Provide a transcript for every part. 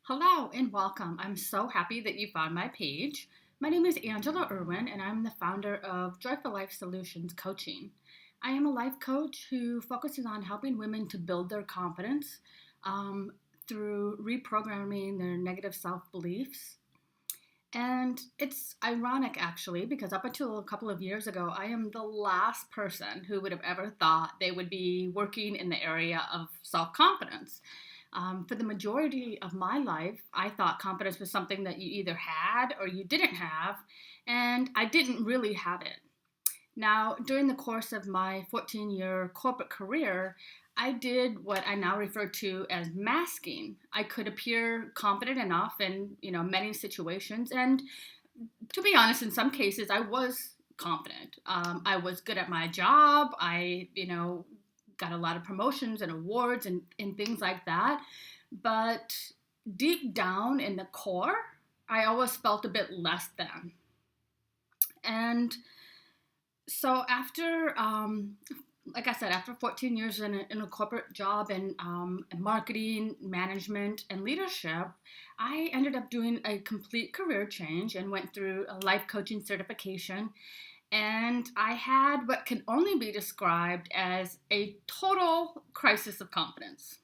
Hello and welcome. I'm so happy that you found my page. My name is Angela Irwin, and I'm the founder of Joyful Life Solutions Coaching. I am a life coach who focuses on helping women to build their confidence um, through reprogramming their negative self beliefs. And it's ironic, actually, because up until a couple of years ago, I am the last person who would have ever thought they would be working in the area of self confidence. For the majority of my life, I thought confidence was something that you either had or you didn't have, and I didn't really have it. Now, during the course of my 14-year corporate career, I did what I now refer to as masking. I could appear confident enough in, many situations, and to be honest, in some cases, I was confident. I was good at my job. I got a lot of promotions and awards and things like that. But deep down in the core, I always felt a bit less than. And so like I said, after 14 years in a corporate job in marketing, management, and leadership, I ended up doing a complete career change and went through a life coaching certification. And I had what can only be described as a total crisis of confidence.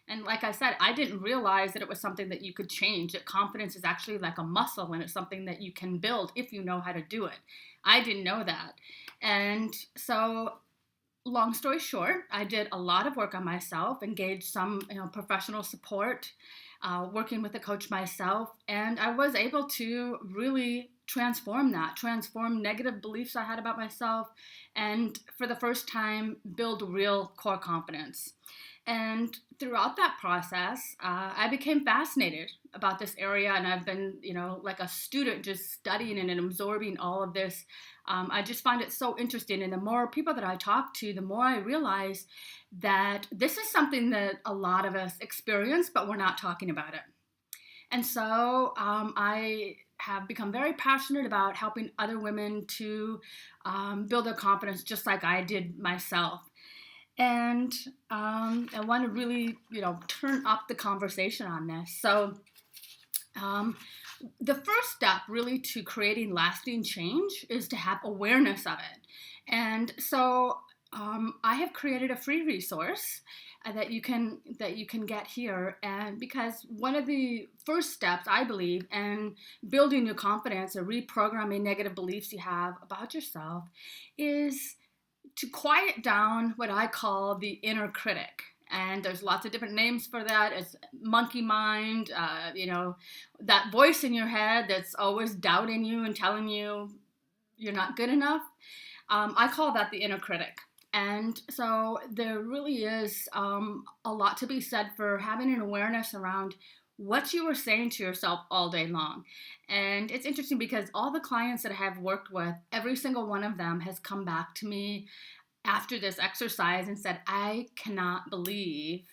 And like I said, I didn't realize that it was something that you could change, that confidence is actually like a muscle and it's something that you can build if you know how to do it. I didn't know that. And so, long story short, I did a lot of work on myself, engaged some professional support, working with a coach myself, and I was able to really transform negative beliefs I had about myself, and for the first time, build real core confidence. And throughout that process, I became fascinated about this area, and I've been, like a student, just studying and absorbing all of this. I just find it so interesting, and the more people that I talk to, the more I realize that this is something that a lot of us experience, but we're not talking about it. And so I have become very passionate about helping other women to build their confidence just like I did myself. And I want to really, turn up the conversation on this. So the first step really to creating lasting change is to have awareness of it. And so I have created a free resource that you can get here, and because one of the first steps, I believe, in building your confidence or reprogramming negative beliefs you have about yourself is to quiet down what I call the inner critic. And there's lots of different names for that. It's monkey mind, that voice in your head that's always doubting you and telling you you're not good enough. I call that the inner critic. And so there really is a lot to be said for having an awareness around what you were saying to yourself all day long. And it's interesting because all the clients that I have worked with, every single one of them has come back to me after this exercise and said, I cannot believe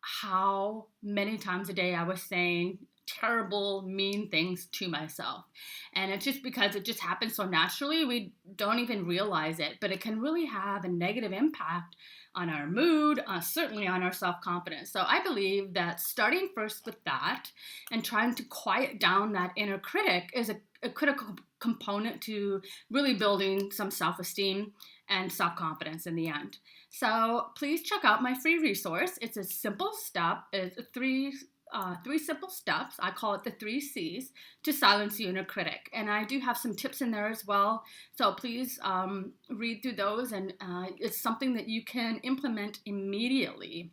how many times a day I was saying terrible, mean things to myself. And it's just because it just happens so naturally, we don't even realize it, but it can really have a negative impact on our mood, certainly on our self-confidence. So I believe that starting first with that and trying to quiet down that inner critic is a critical component to really building some self-esteem and self-confidence in the end. So please check out my free resource. It's a simple step. It's three simple steps. I call it the 3 C's to silence your inner critic. And I do have some tips in there as well. So please read through those. And it's something that you can implement immediately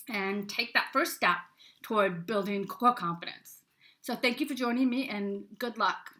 and take that first step toward building core confidence. So thank you for joining me, and good luck.